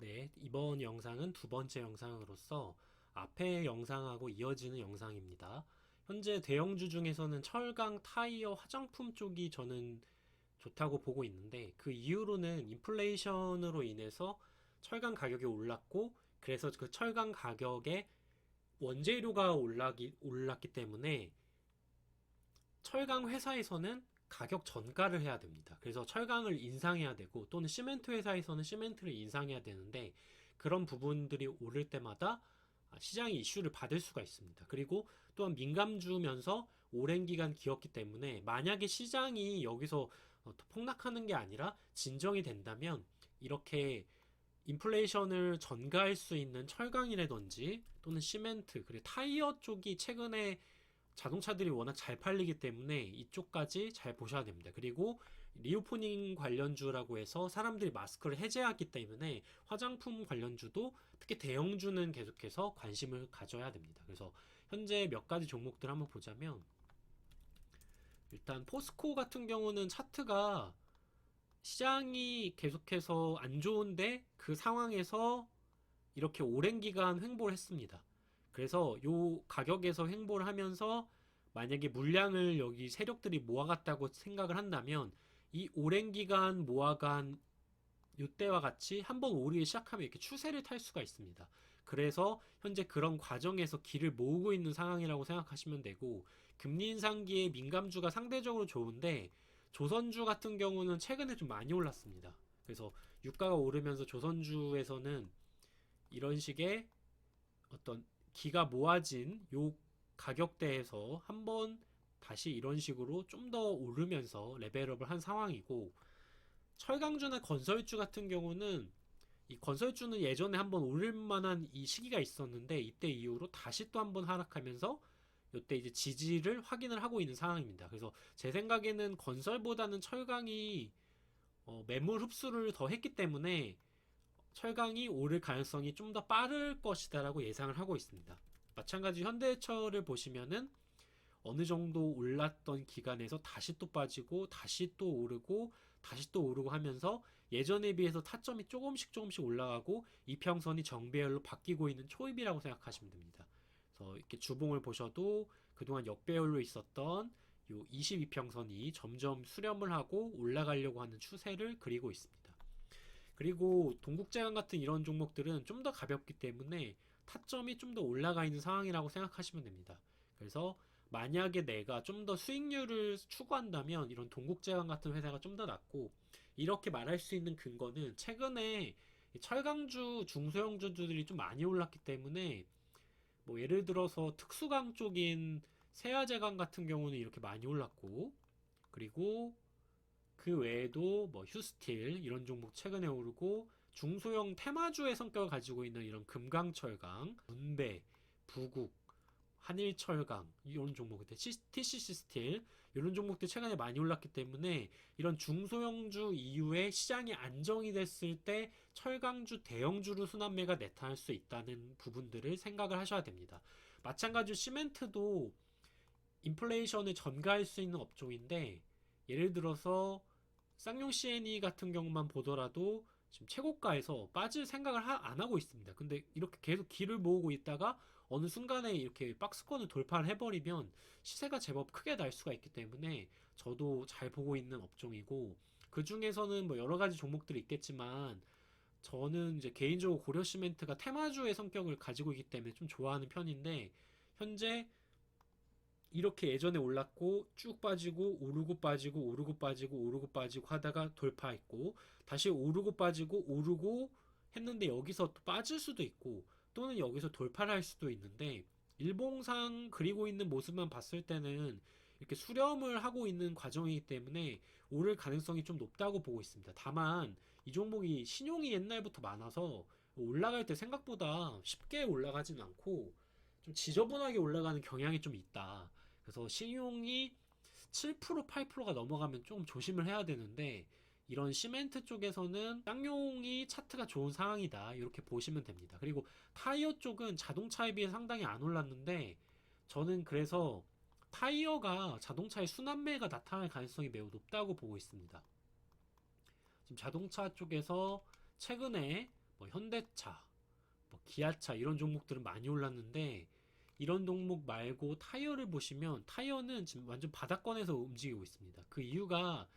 네, 이번 영상은 두 번째 영상으로서 앞의 영상하고 이어지는 영상입니다. 현재 대형주 중에서는 철강, 타이어, 화장품 쪽이 저는 좋다고 보고 있는데, 그 이유로는 인플레이션으로 인해서 철강 가격이 올랐고, 그래서 그 철강 가격에 원재료가 올랐기 때문에 철강 회사에서는 가격 전가를 해야 됩니다. 그래서 철강을 인상해야 되고, 또는 시멘트 회사에서는 시멘트를 인상해야 되는데, 그런 부분들이 오를 때마다 시장이 이슈를 받을 수가 있습니다. 그리고 또한 민감주면서 오랜 기간 기었기 때문에 만약에 시장이 여기서 폭락하는 게 아니라 진정이 된다면, 이렇게 인플레이션을 전가할 수 있는 철강이라든지 또는 시멘트, 그리고 타이어 쪽이 최근에 자동차들이 워낙 잘 팔리기 때문에 이쪽까지 잘 보셔야 됩니다. 그리고 리오프닝 관련주라고 해서 사람들이 마스크를 해제하기 때문에 화장품 관련주도 특히 대형주는 계속해서 관심을 가져야 됩니다. 그래서 현재 몇 가지 종목들 한번 보자면, 일단 포스코 같은 경우는 차트가 시장이 계속해서 안 좋은데 그 상황에서 이렇게 오랜 기간 횡보를 했습니다. 그래서 요 가격에서 횡보를 하면서 만약에 물량을 여기 세력들이 모아갔다고 생각을 한다면, 이 오랜 기간 모아간 요때와 같이 한번 오르기 시작하면 이렇게 추세를 탈 수가 있습니다. 그래서 현재 그런 과정에서 길을 모으고 있는 상황이라고 생각하시면 되고, 금리 인상기에 민감주가 상대적으로 좋은데 조선주 같은 경우는 최근에 좀 많이 올랐습니다. 그래서 유가가 오르면서 조선주에서는 이런 식의 어떤 기가 모아진 요 가격대에서 한번 다시 이런 식으로 좀 더 오르면서 레벨업을 한 상황이고, 철강주나 건설주 같은 경우는 이 건설주는 예전에 한번 오를 만한 이 시기가 있었는데 이때 이후로 다시 또 한번 하락하면서 이때 이제 지지를 확인을 하고 있는 상황입니다. 그래서 제 생각에는 건설보다는 철강이 매물 흡수를 더 했기 때문에 철강이 오를 가능성이 좀 더 빠를 것이다라고 예상을 하고 있습니다. 마찬가지 현대철을 보시면은 어느 정도 올랐던 기간에서 다시 또 빠지고 다시 또 오르고 다시 또 오르고 하면서 예전에 비해서 타점이 조금씩 올라가고 이평선이 정배열로 바뀌고 있는 초입이라고 생각하시면 됩니다. 그래서 이렇게 주봉을 보셔도 그동안 역배열로 있었던 요 22평선이 점점 수렴을 하고 올라가려고 하는 추세를 그리고 있습니다. 그리고 동국제강 같은 이런 종목들은 좀 더 가볍기 때문에 타점이 좀 더 올라가 있는 상황이라고 생각하시면 됩니다. 그래서 만약에 내가 좀 더 수익률을 추구한다면 이런 동국제강 같은 회사가 좀 더 낫고, 이렇게 말할 수 있는 근거는 최근에 철강주, 중소형주들이 좀 많이 올랐기 때문에, 뭐 예를 들어서 특수강 쪽인 세아제강 같은 경우는 이렇게 많이 올랐고, 그리고 그 외에도 뭐 휴스틸 이런 종목 최근에 오르고, 중소형 테마주의 성격을 가지고 있는 이런 금강철강, 문배, 부국, 한일철강 이런 종목, TCC 스틸 이런 종목들 최근에 많이 올랐기 때문에 이런 중소형주 이후에 시장이 안정이 됐을 때 철강주, 대형주로 순환매가 나타날 수 있다는 부분들을 생각을 하셔야 됩니다. 마찬가지로 시멘트도 인플레이션을 전가할 수 있는 업종인데, 예를 들어서 쌍용 CNE 같은 경우만 보더라도 지금 최고가에서 빠질 생각을 안 하고 있습니다. 근데 이렇게 계속 길을 모으고 있다가 어느 순간에 이렇게 박스권을 돌파를 해버리면 시세가 제법 크게 날 수가 있기 때문에 저도 잘 보고 있는 업종이고, 그 중에서는 뭐 여러 가지 종목들이 있겠지만 저는 이제 개인적으로 고려시멘트가 테마주의 성격을 가지고 있기 때문에 좀 좋아하는 편인데, 현재 이렇게 예전에 올랐고 쭉 빠지고 오르고 빠지고 오르고 빠지고 오르고 빠지고 하다가 돌파했고, 다시 오르고 빠지고 오르고 했는데 여기서 또 빠질 수도 있고 또는 여기서 돌파를 할 수도 있는데, 일봉상 그리고 있는 모습만 봤을 때는 이렇게 수렴을 하고 있는 과정이기 때문에 오를 가능성이 좀 높다고 보고 있습니다. 다만 이 종목이 신용이 옛날부터 많아서 올라갈 때 생각보다 쉽게 올라가진 않고 좀 지저분하게 올라가는 경향이 좀 있다. 그래서 신용이 7%, 8%가 넘어가면 좀 조심을 해야 되는데, 이런 시멘트 쪽에서는 쌍용이 차트가 좋은 상황이다, 이렇게 보시면 됩니다. 그리고 타이어 쪽은 자동차에 비해 상당히 안 올랐는데, 저는 그래서 타이어가 자동차의 순환매가 나타날 가능성이 매우 높다고 보고 있습니다. 지금 자동차 쪽에서 최근에 뭐 현대차, 뭐 기아차 이런 종목들은 많이 올랐는데 이런 종목 말고 타이어를 보시면 타이어는 지금 완전 바닥권에서 움직이고 있습니다. 그 이유가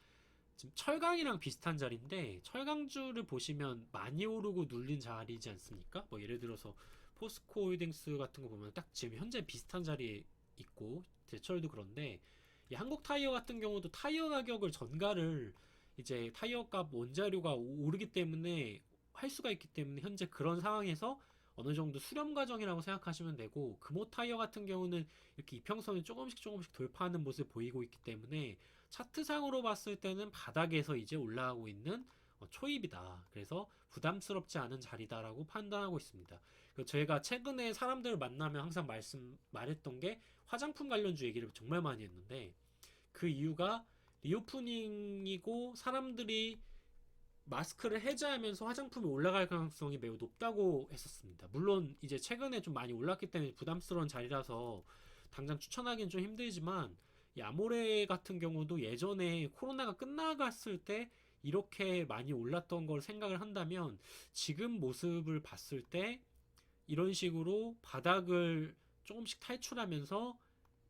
지금 철강이랑 비슷한 자리인데 철강주를 보시면 많이 오르고 눌린 자리이지 않습니까? 뭐 예를 들어서 포스코 홀딩스 같은 거 보면 딱 지금 현재 비슷한 자리에 있고 제철도 그런데 이 한국 타이어 같은 경우도 타이어 가격을 전가를 이제 타이어 값 원자료가 오르기 때문에 할 수가 있기 때문에 현재 그런 상황에서 어느 정도 수렴 과정이라고 생각하시면 되고 금호 타이어 같은 경우는 이렇게 이평선을 조금씩 돌파하는 모습을 보이고 있기 때문에 차트상으로 봤을 때는 바닥에서 이제 올라가고 있는 초입이다. 그래서 부담스럽지 않은 자리다라고 판단하고 있습니다. 저희가 최근에 사람들을 만나면 항상 말했던 게 화장품 관련주 얘기를 정말 많이 했는데 그 이유가 리오프닝이고 사람들이 마스크를 해제하면서 화장품이 올라갈 가능성이 매우 높다고 했었습니다. 물론 이제 최근에 좀 많이 올랐기 때문에 부담스러운 자리라서 당장 추천하기는 좀 힘들지만 이 아모레 같은 경우도 예전에 코로나가 끝나갔을 때 이렇게 많이 올랐던 걸 생각을 한다면 지금 모습을 봤을 때 이런 식으로 바닥을 조금씩 탈출하면서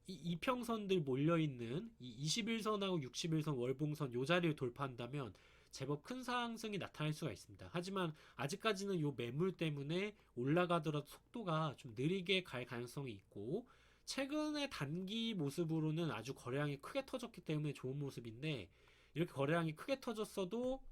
이 이평선들 몰려있는 이 21선하고 61선 월봉선 요 자리를 돌파한다면 제법 큰 상승이 나타날 수가 있습니다. 하지만 아직까지는 요 매물 때문에 올라가더라도 속도가 좀 느리게 갈 가능성이 있고 최근의 단기 모습으로는 아주 거래량이 크게 터졌기 때문에 좋은 모습인데 이렇게 거래량이 크게 터졌어도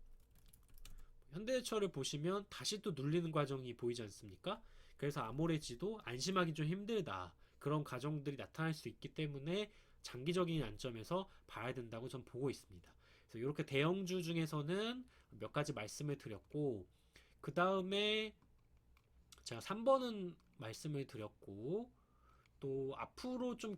현대해처를 보시면 다시 또 눌리는 과정이 보이지 않습니까? 그래서 아모레지도 안심하기 좀 힘들다. 그런 과정들이 나타날 수 있기 때문에 장기적인 관점에서 봐야 된다고 전 보고 있습니다. 그래서 이렇게 대형주 중에서는 몇 가지 말씀을 드렸고 그 다음에 제가 3번은 말씀을 드렸고 또 앞으로 좀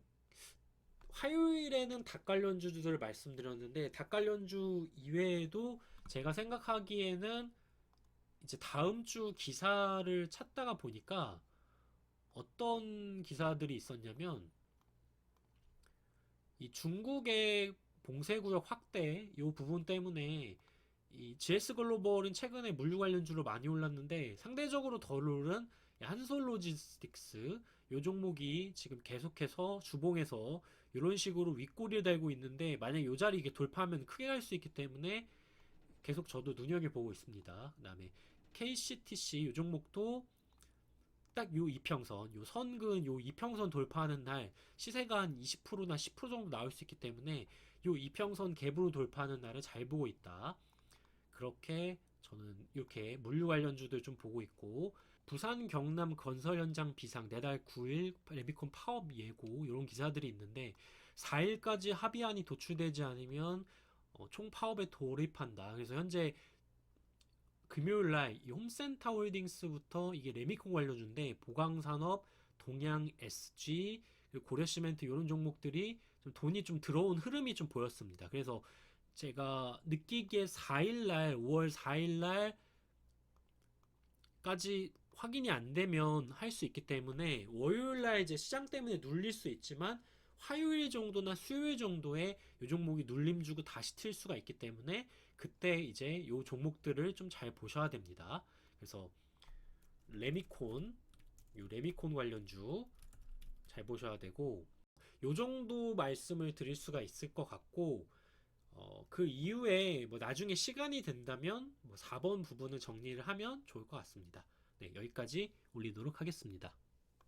화요일에는 닭 관련주들을 말씀드렸는데 닭 관련주 이외에도 제가 생각하기에는 이제 다음 주 기사를 찾다가 보니까 어떤 기사들이 있었냐면 이 중국의 봉쇄구역 확대 이 부분 때문에 이 GS 글로벌은 최근에 물류 관련주로 많이 올랐는데 상대적으로 덜 오른 한솔 로지스틱스 이 종목이 지금 계속해서 주봉에서 이런 식으로 윗꼬리를 달고 있는데 만약 이 자리 이게 돌파하면 크게 갈 수 있기 때문에 계속 저도 눈여겨보고 있습니다. 그 다음에 KCTC 이 종목도 딱 요 이평선, 요 선근 요 이평선 돌파하는 날 시세가 한 20%나 10% 정도 나올 수 있기 때문에 요 이평선 갭으로 돌파하는 날을 잘 보고 있다. 그렇게 저는 이렇게 물류 관련주들 좀 보고 있고 부산 경남 건설 현장 비상 내달 9일 레미콘 파업 예고 이런 기사들이 있는데 4일까지 합의안이 도출되지 않으면 총 파업에 돌입한다. 그래서 현재 금요일날 이 홈센터 홀딩스부터 이게 레미콘 관련주인데 보강산업, 동양 SG, 고려시멘트 이런 종목들이 좀 돈이 좀 들어온 흐름이 좀 보였습니다. 그래서 제가 느끼기에 4일날 5월 4일날까지 확인이 안 되면 할 수 있기 때문에 월요일날 이제 시장 때문에 눌릴 수 있지만 화요일 정도나 수요일 정도에 이 종목이 눌림 주고 다시 튈 수가 있기 때문에 그때 이제 이 종목들을 좀 잘 보셔야 됩니다. 그래서 레미콘, 요 레미콘 관련주 잘 보셔야 되고 요 정도 말씀을 드릴 수가 있을 것 같고 그 이후에 뭐 나중에 시간이 된다면 뭐 4번 부분을 정리를 하면 좋을 것 같습니다. 네, 여기까지 올리도록 하겠습니다.